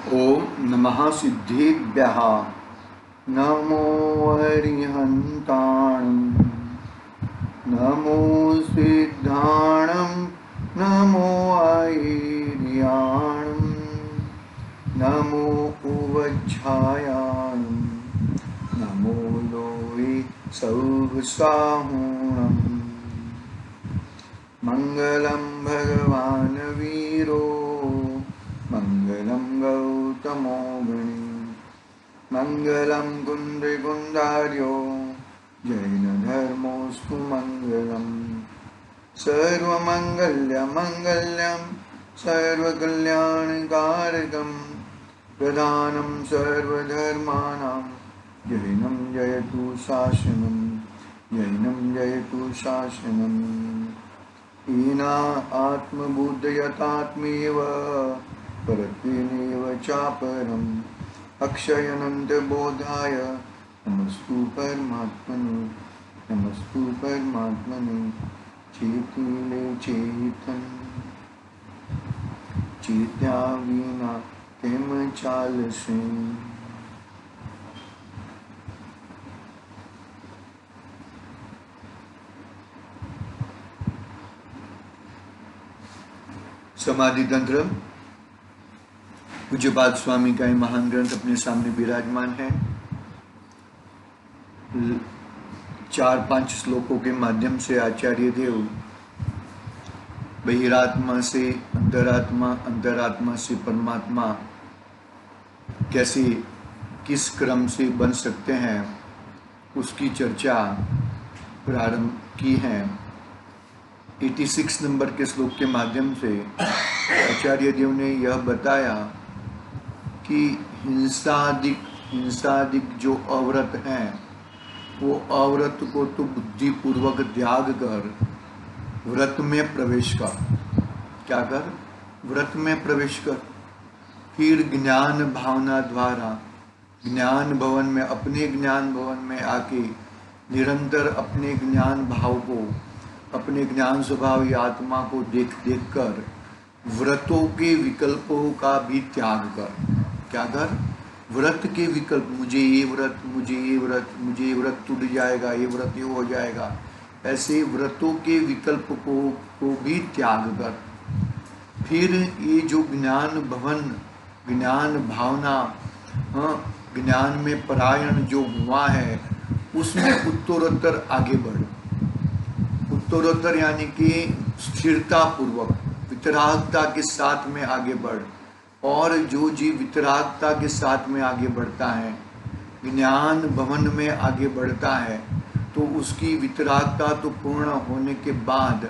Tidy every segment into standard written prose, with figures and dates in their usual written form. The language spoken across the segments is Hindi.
ओम नमः सिद्धेभ्यः। नमो अरिहन्ताणं, नमो सिद्धाणं, नमो ऐर्याणं, नमो उवच्छायाणं, नमो लोये सौसाहुणम्। मंगलम भगवान वीरो, मंगलम गौतमो मुनि, मंगलम कुंद्रिकुंडार्यो, जैन धर्मोस्तु मंगलम। सर्वमंगल्यमंगल्यं सर्वकल्याणकारकं, प्रधानं सर्वधर्माणां जैनं जयतु शासनं, जैनं जयतु शासनम्। हीना आत्मबुद्धयतात्मेव परत्वेनेव चापरम्, अक्षयनन्तबोधाय नमस्तु परमात्मने, नमस्तु परमात्मने। चेतिले चेतन, चेत्या विना केम चालसे। समाधि तंत्र। पूज्यपाद स्वामी का ये महान ग्रंथ अपने सामने विराजमान है। 4-5 श्लोकों के माध्यम से आचार्य देव बहिरात्मा से अंतरात्मा, अंतरात्मा से परमात्मा कैसे किस क्रम से बन सकते हैं उसकी चर्चा प्रारंभ की है। 86 नंबर के श्लोक के माध्यम से आचार्य देव ने यह बताया कि हिंसादिक जो अव्रत हैं वो अव्रत को तो बुद्धिपूर्वक त्याग कर व्रत में प्रवेश कर। क्या कर? व्रत में प्रवेश कर। फिर ज्ञान भावना द्वारा ज्ञान भवन में, अपने ज्ञान भवन में आके निरंतर अपने ज्ञान भाव को, अपने ज्ञान स्वभाव या आत्मा को देख कर व्रतों के विकल्पों का भी त्याग कर। क्या कर? व्रत के विकल्प, मुझे ये व्रत, मुझे ये व्रत, मुझे ये व्रत टूट जाएगा, ये व्रत ये हो जाएगा, ऐसे व्रतों के विकल्प को भी त्याग कर। फिर ये जो ज्ञान भवन, ज्ञान भावना, ज्ञान में परायण जो हुआ है उसमें उत्तरोत्तर आगे बढ़। उत्तरोत्तर यानी कि स्थिरता पूर्वक वितरागता के साथ में आगे बढ़। और जो जीव वितरागता के साथ में आगे बढ़ता है, ज्ञान भवन में आगे बढ़ता है, तो उसकी वितरागता तो पूर्ण होने के बाद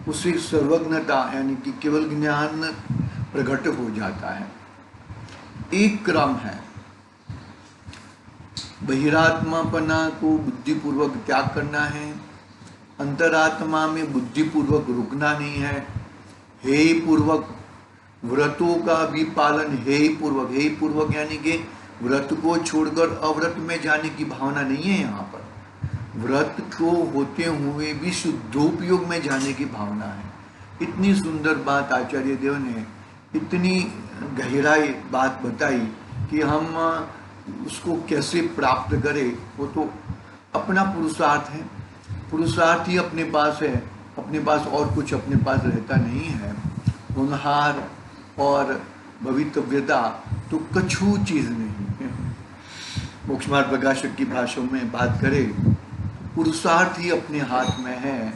उसे सर्वज्ञता यानी कि केवल ज्ञान प्रकट हो जाता है। एक क्रम है, बहिरात्मापना को बुद्धिपूर्वक त्याग करना है, अंतरात्मा में बुद्धिपूर्वक रुकना नहीं है, हेय पूर्वक व्रतों का भी पालन, हेय पूर्वक। हेय पूर्वक यानी कि व्रत को छोड़कर अव्रत में जाने की भावना नहीं है। यहाँ पर व्रत को होते हुए भी शुद्धोपयोग में जाने की भावना है। इतनी सुंदर बात आचार्य देव ने, इतनी गहराई बात बताई कि हम उसको कैसे प्राप्त करें। वो तो अपना पुरुषार्थ है, पुरुषार्थ ही अपने पास है, अपने पास और कुछ अपने पास रहता नहीं है। होनहार और भवितव्यता तो कछु चीज नहीं है। मोक्ष मार्ग प्रकाशक की भाषा में बात करें, पुरुषार्थ ही अपने हाथ में है।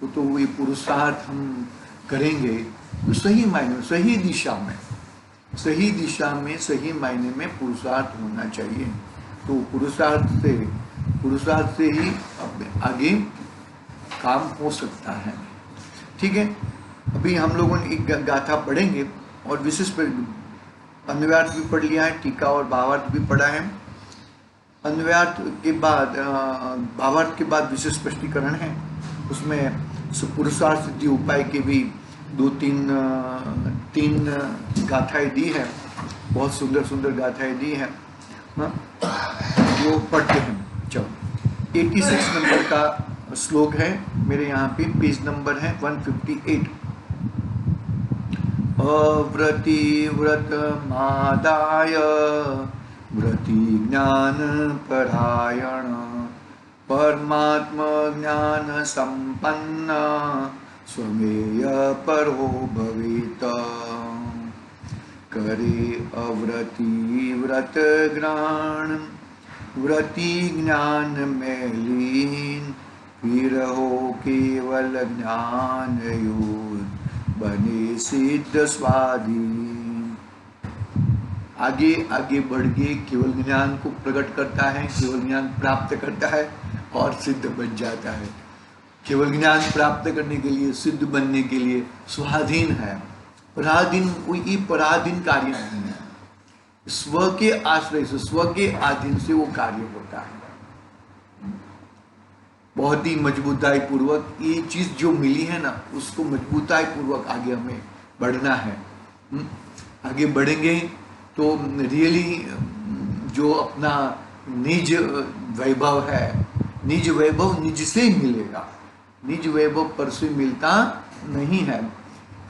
तो वही पुरुषार्थ हम करेंगे तो सही मायने, सही दिशा में, सही दिशा में, सही मायने में पुरुषार्थ होना चाहिए। तो पुरुषार्थ से ही आगे काम हो सकता है। ठीक है, अभी हम लोगों ने एक गाथा पढ़ेंगे और विशेष अन्वयार्थ भी पढ़ लिया है, टीका और भावार्थ भी पढ़ा है। अन्वयार्थ के बाद, भावार्थ के बाद विशेष स्पष्टीकरण है। उसमें पुरुषार्थ सिद्धि उपाय के भी 2-3 गाथाएं दी है, बहुत सुंदर सुंदर गाथाएं दी है। वो पढ़ते हैं। चलो, 86 नंबर का श्लोक है मेरे यहाँ पे, पेज नंबर है 158। अव्रति व्रतमादाय व्रति ज्ञान परायण परमात्म ज्ञान संपन्न स्वमेय परो भवेत। करे अव्रति व्रत ग्रहण व्रति ज्ञान में लीन फिर हो केवल ज्ञान युक्त बने सिद्ध स्वाधीन। आगे आगे बढ़ के केवल ज्ञान को प्रकट करता है, केवल ज्ञान प्राप्त करता है और सिद्ध बन जाता है। केवल ज्ञान प्राप्त करने के लिए, सिद्ध बनने के लिए स्वाधीन है। पराधीन कोई पराधीन कार्य नहीं है। स्व के आश्रय से, स्व के अधीन से वो कार्य होता है। बहुत ही मजबूताई पूर्वक ये चीज जो मिली है ना, उसको मजबूताई पूर्वक आगे हमें बढ़ना है। आगे बढ़ेंगे तो रियली जो अपना निज वैभव है, निज वैभव निज से ही मिलेगा, निज वैभव पर से मिलता नहीं है।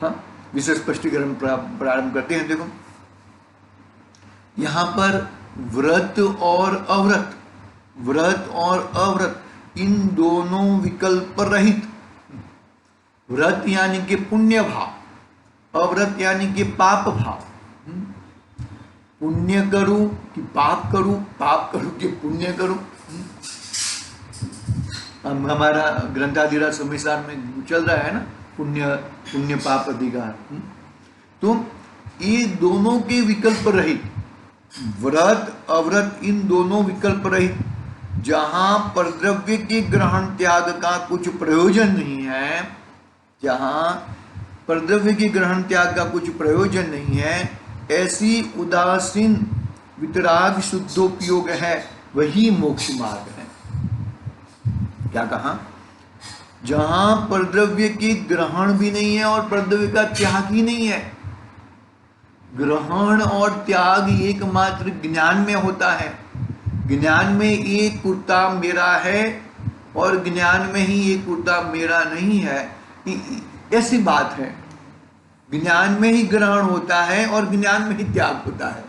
हाँ, विशेष स्पष्टीकरण प्रारंभ करते हैं। देखो यहां पर व्रत और अव्रत, व्रत और अव्रत इन दोनों विकल्प रहित, व्रत यानी कि पुण्य भाव, अव्रत यानी कि पाप भाव। पुण्य करूं कि पाप करूं, पाप करूं कि पुण्य करूं। हमारा ग्रंथाधिराज संविधान में चल रहा है ना, पुण्य पाप अधिकार। तो ये दोनों के विकल्प रहित, व्रत अव्रत इन दोनों विकल्प रहित, जहां परद्रव्य के ग्रहण त्याग का कुछ प्रयोजन नहीं है, जहां परद्रव्य के ग्रहण त्याग का कुछ प्रयोजन नहीं है, ऐसी उदासीन वितराग शुद्धोपयोग है, वही मोक्ष मार्ग है। क्या कहा? जहां परद्रव्य के ग्रहण भी नहीं है और परद्रव्य का त्याग ही नहीं है। ग्रहण और त्याग एकमात्र ज्ञान में होता है। ज्ञान में ये कुर्ता मेरा है और ज्ञान में ही ये कुर्ता मेरा नहीं है, ऐसी बात है। ज्ञान में ही ग्रहण होता है और ज्ञान में ही त्याग होता है।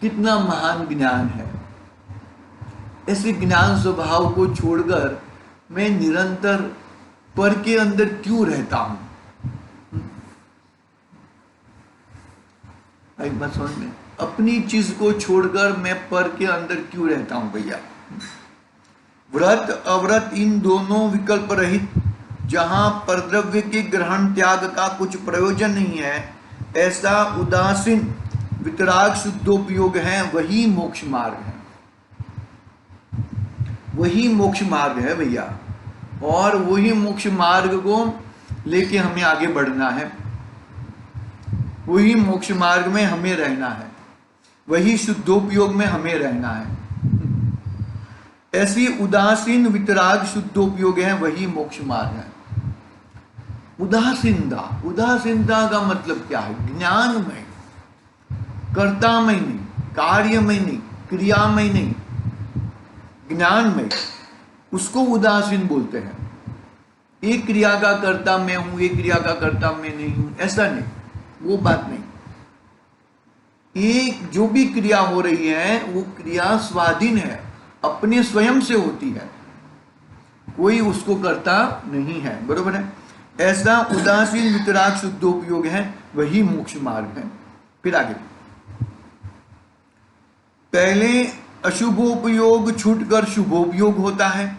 कितना महान ज्ञान है। ऐसे ज्ञान स्वभाव को छोड़कर मैं निरंतर पर के अंदर क्यों रहता हूं? एक बात समझ में, अपनी चीज को छोड़कर मैं पर के अंदर क्यों रहता हूं भैया? व्रत अव्रत इन दोनों विकल्प रहित, जहां परद्रव्य के ग्रहण त्याग का कुछ प्रयोजन नहीं है, ऐसा उदासीन वितराग शुद्धोपयोग है, वही मोक्ष मार्ग है। वही मोक्ष मार्ग है भैया। और वही मोक्ष मार्ग को लेके हमें आगे बढ़ना है। वही मोक्ष मार्ग में हमें रहना है, वही शुद्धोपयोग में हमें रहना है। ऐसी उदासीन वितराग शुद्धोपयोग है, वही मोक्ष मार्ग है। उदासीनता, उदासीनता का मतलब क्या है? ज्ञान में, कर्ता में नहीं, कार्य में नहीं, क्रिया में नहीं, ज्ञान में, उसको उदासीन बोलते हैं। एक क्रिया का कर्ता मैं हूं, एक क्रिया का कर्ता मैं नहीं हूं, ऐसा नहीं, वो बात नहीं। एक जो भी क्रिया हो रही है वो क्रिया स्वाधीन है, अपने स्वयं से होती है, कोई उसको करता नहीं है। बरोबर है? ऐसा उदासीन वितराग शुद्धोपयोग है, वही मोक्ष मार्ग है। फिर आगे, पहले अशुभोपयोग छूटकर शुभोपयोग होता है,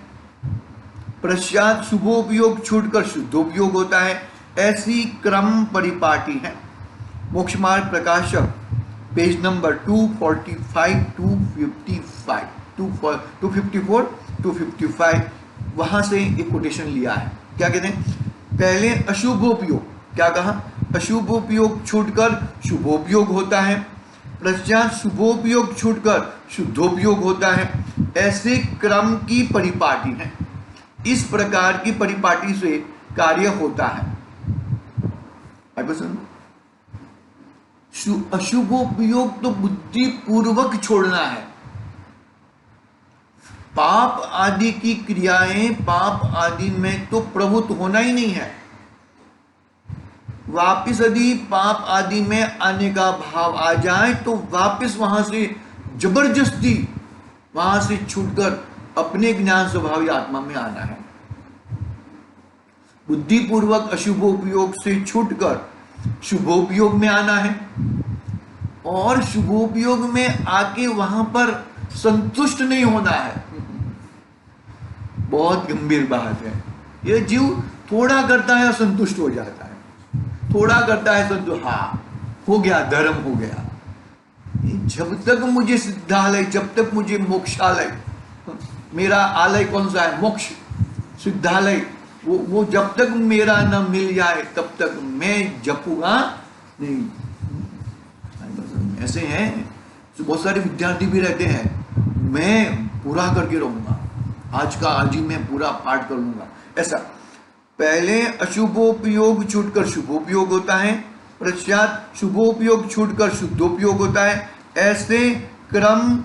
पश्चात शुभोपयोग छूटकर शुद्धोपयोग होता है। ऐसी क्रम परिपाटी है। मोक्ष मार्ग प्रकाशक पेज नंबर 245 255 254 255, वहां से एक कोटेशन लिया है। क्या कहते हैं? पहले अशुभोपयोग, क्या कहा? अशुभोपयोग छूटकर शुभोपयोग होता है, पश्चात शुभोपयोग छूटकर शुद्धोपयोग होता है। ऐसे क्रम की परिपाटी है। इस प्रकार की परिपाटी से कार्य होता है। अशुभोपयोग तो बुद्धि पूर्वक छोड़ना है। पाप आदि की क्रियाएं, पाप आदि में तो प्रवृत्त होना ही नहीं है। वापिस यदि पाप आदि में आने का भाव आ जाए तो वापिस वहां से जबरदस्ती वहां से छूटकर अपने ज्ञान स्वभावी आत्मा में आना है। बुद्धिपूर्वक अशुभोपयोग से छूटकर शुभोपयोग में आना है, और शुभोपयोग में आके वहां पर संतुष्ट नहीं होना है। बहुत गंभीर बात है। ये जीव थोड़ा करता है और संतुष्ट हो जाता है, थोड़ा करता है संतुष्ट, हाँ हो गया, धर्म हो गया। जब तक मुझे सिद्धालय, जब तक मुझे मोक्षालय, मेरा आलय कौन सा है? मोक्ष सिद्धालय, वो जब तक मेरा न मिल जाए तब तक मैं जपूंगा नहीं। ऐसे हैं तो बहुत सारे विद्यार्थी भी रहते हैं, मैं पूरा करके रहूंगा, आज का आज ही मैं पूरा पाठ कर लूंगा। ऐसा पहले अशुभोपयोग छूटकर शुभोपयोग होता है, पश्चात शुभोपयोग छूटकर शुद्धोपयोग होता है। ऐसे क्रम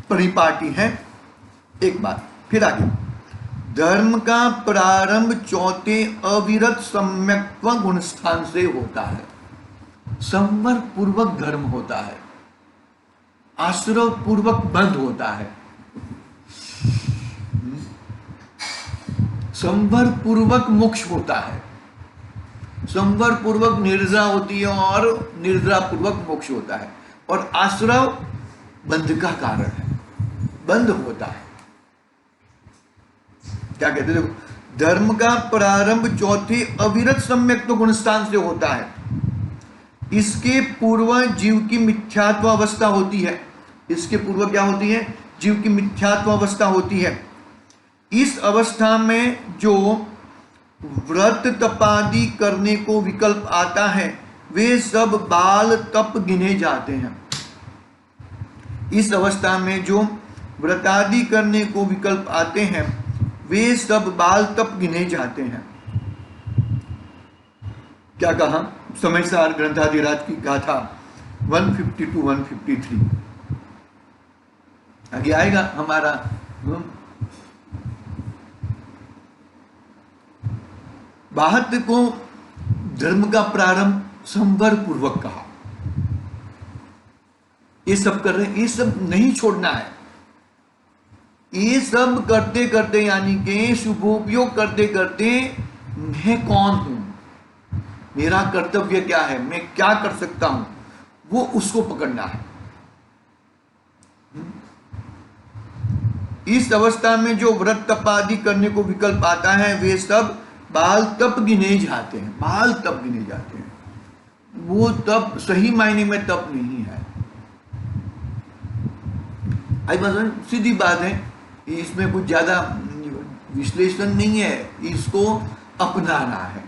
परिपाटी है। एक बात फिर आगे, धर्म का प्रारंभ चौथे अविरत सम्यक्त्व गुणस्थान से होता है। संवर पूर्वक धर्म होता है, आश्रव पूर्वक बंध होता है, संवर पूर्वक मोक्ष होता है, संवर पूर्वक निर्जरा होती है और निर्जरा पूर्वक मोक्ष होता है, और आश्रव बंध का कारण है, बंध होता है। क्या कहते हैं? देखो, धर्म का प्रारंभ चौथे अविरत सम्यक्त्व गुणस्थान से होता है। इसके पूर्व जीव की मिथ्यात्व अवस्था होती है। इसके पूर्व क्या होती है? जीव की मिथ्यात्व अवस्था होती है। इस अवस्था में जो व्रत तपादि करने को विकल्प आता है वे सब बाल तप गिने जाते हैं। इस अवस्था में जो व्रतादि करने को विकल्प आते हैं वे सब बाल तप गिने जाते हैं। क्या कहा? समय सार ग्रंथाधिराज की गाथा 152 153 आगे आएगा हमारा। बाहत को धर्म का प्रारंभ संवर पूर्वक कहा। ये सब कर रहे हैं, ये सब नहीं छोड़ना है। ये सब करते करते यानी कि शुभोपयोग करते करते मैं कौन हूं, मेरा कर्तव्य क्या है, मैं क्या कर सकता हूं, वो उसको पकड़ना है। इस अवस्था में जो व्रत तप आदि करने को विकल्प आता है वे सब बाल तप गिने जाते हैं। बाल तप गिने जाते हैं, वो तप सही मायने में तप नहीं है। आई बात सीधी बात है, इसमें कुछ ज्यादा विश्लेषण नहीं है, इसको अपनाना है।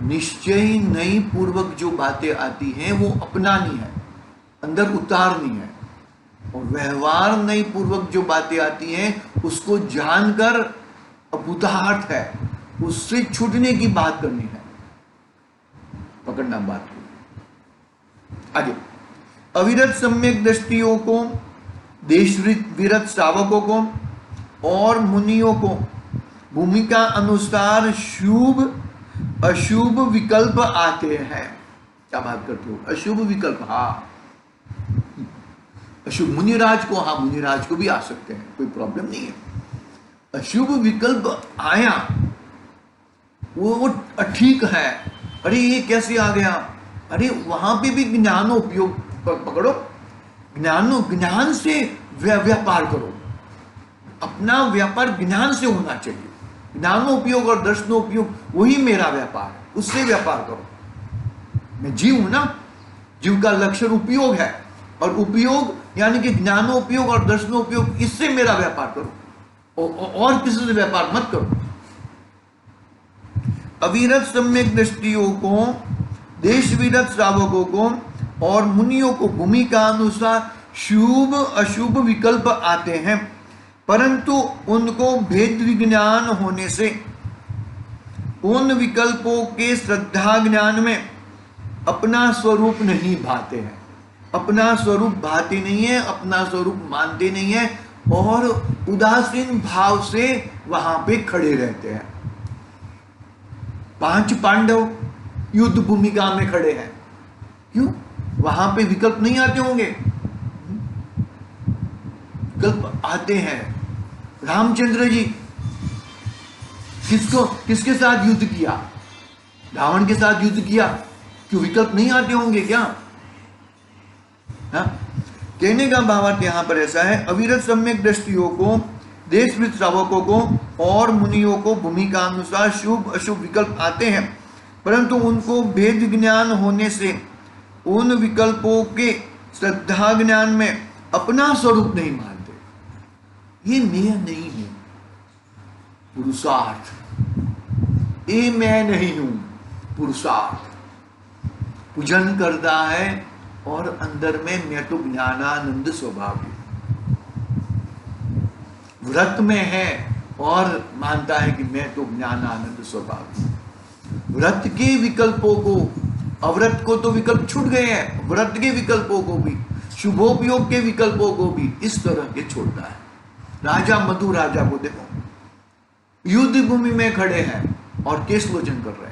निश्चय नई पूर्वक जो बातें आती हैं वो अपनानी है, अंदर उतारनी है, और व्यवहार नई पूर्वक जो बातें आती हैं उसको जानकर अभूतार्थ है, उससे छूटने की बात करनी है, पकड़ना बात को। आगे, अविरत सम्यक दृष्टियों को, देश विरत श्रावकों को और मुनियों को भूमिका अनुसार शुभ अशुभ विकल्प आते हैं। क्या बात करते हो? अशुभ विकल्प, हाँ अशुभ मुनिराज को, हाँ मुनिराज को भी आ सकते हैं, कोई प्रॉब्लम नहीं है। अशुभ विकल्प आया वो ठीक है। अरे ये कैसे आ गया? अरे वहां पे भी ज्ञानोपयोग पकड़ो, ज्ञान से व्यापार करो। अपना व्यापार ज्ञान से होना चाहिए। ज्ञानोपयोग और दर्शनोपयोग वही मेरा व्यापार है, उससे व्यापार करो। मैं जीव हूं ना, जीव का लक्षण उपयोग है, और उपयोग यानी कि ज्ञानोपयोग और दर्शनोपयोग, इससे मेरा व्यापार करो, और किसी से व्यापार मत करो। अविरत सम्यक दृष्टियों को, देश विरत श्रावकों को और मुनियों को भूमिका अनुसार शुभ अशुभ विकल्प आते हैं, परंतु उनको भेद विज्ञान होने से उन विकल्पों के श्रद्धा ज्ञान में अपना स्वरूप नहीं भाते हैं, अपना स्वरूप भाते नहीं है, अपना स्वरूप मानते नहीं है, और उदासीन भाव से वहां पे खड़े रहते हैं। 5 पांडव युद्ध भूमिका में खड़े हैं, क्यों? वहां पे विकल्प नहीं आते होंगे? विकल्प आते हैं। रामचंद्र जी किसके साथ युद्ध किया? रावण के साथ युद्ध किया, क्यों विकल्प नहीं आते होंगे क्या? हाँ? कहने का भावार्थ यहां पर ऐसा है, अविरत सम्यक दृष्टियों को, देशविद श्रावकों को और मुनियों को भूमिका अनुसार शुभ अशुभ विकल्प आते हैं, परंतु उनको भेद ज्ञान होने से उन विकल्पों के श्रद्धा ज्ञान में अपना स्वरूप नहीं मानते। ये मैं नहीं हूं, पुरुषार्थ, ये मैं नहीं हूं, पुरुषार्थ पूजन करता है और अंदर में मैं तो ज्ञानानंद स्वभाव हूं। व्रत में है और मानता है कि मैं तो ज्ञानानंद स्वभाव हूं। व्रत के विकल्पों को, अव्रत को तो विकल्प छूट गए हैं, व्रत के विकल्पों को भी, शुभोपयोग के विकल्पों को भी इस तरह के छोड़ता है। राजा मधु राजा को देखो, युद्ध भूमि में खड़े हैं और केस लोचन कर रहे हैं।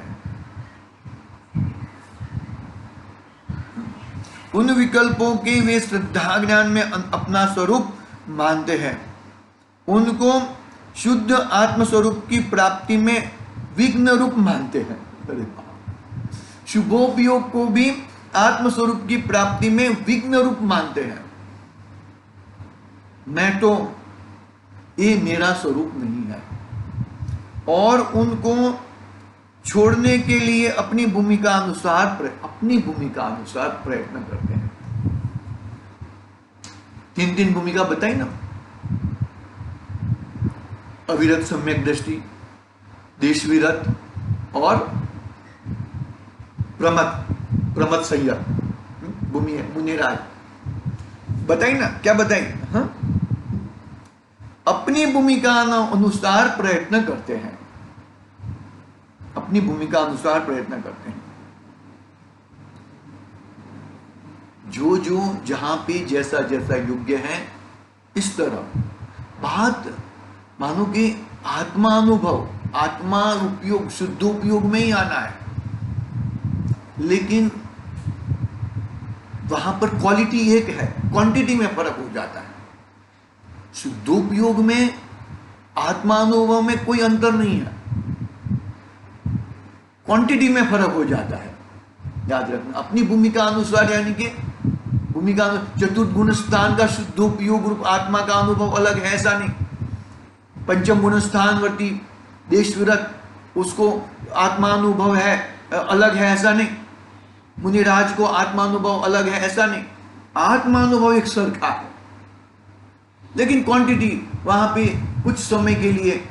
उन विकल्पों के वे श्रद्धा ज्ञान में अपना स्वरूप मानते हैं, उनको शुद्ध आत्मस्वरूप की प्राप्ति में विघ्न रूप मानते हैं। शुभोपयोग को भी आत्मस्वरूप की प्राप्ति में विघ्न रूप मानते हैं। मैं तो, ये मेरा स्वरूप नहीं है, और उनको छोड़ने के लिए अपनी भूमिका अनुसार प्रयत्न करते हैं। 3 भूमिका बताई ना, अविरत सम्यक दृष्टि, देशविरत और प्रमथ संयत मुनिराज बताई ना, क्या बताई? हाँ? अपनी भूमिका अनुसार प्रयत्न करते हैं, अपनी भूमिका अनुसार प्रयत्न करते हैं। जो जहां पे जैसा जैसा योग्य है, इस तरह बात मानो कि आत्मानुभव, आत्मा उपयोग, शुद्ध उपयोग में ही आना है, लेकिन वहां पर क्वालिटी एक है, क्वांटिटी में फर्क हो जाता है। शुद्धोपयोग में, आत्मानुभव में कोई अंतर नहीं है, क्वांटिटी में फर्क हो जाता है। याद रखना, अपनी भूमिका अनुसार, यानी कि भूमिका चतुर्थ गुण स्थान का शुद्धोपयोग रूप आत्मा का अनुभव अलग है, ऐसा नहीं। पंचम गुण स्थानवर्ती देशविरत, उसको आत्मानुभव है अलग है, ऐसा नहीं। मुनिराज को आत्मानुभव अलग है, ऐसा नहीं। आत्मानुभव एक सरखा है, लेकिन क्वांटिटी वहां पे कुछ समय के लिए,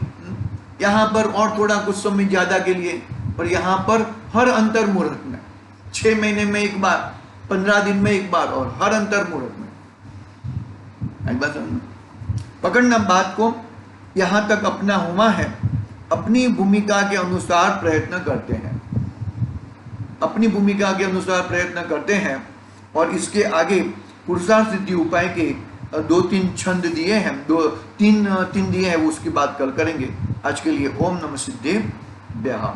यहां पर और थोड़ा कुछ समय ज्यादा के लिए, और यहां पर हर अंतर मुहूर्त में, 6 महीने में एक बार, 15 दिन में एक बार, और हर अंतर मुहूर्त में। एक बात समझना, पकड़ना बात को, यहां तक अपना हुआ है। अपनी भूमिका के अनुसार प्रयत्न करते हैं, अपनी भूमिका के अनुसार प्रयत्न करते हैं, और इसके आगे पुरुषार्थ सिद्धि उपाय के 2-3 छंद दिए हैं, 2-3 दिए हैं, उसकी बात कल करेंगे। आज के लिए ओम नमः सिद्धेभ्यः।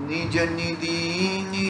निज निधि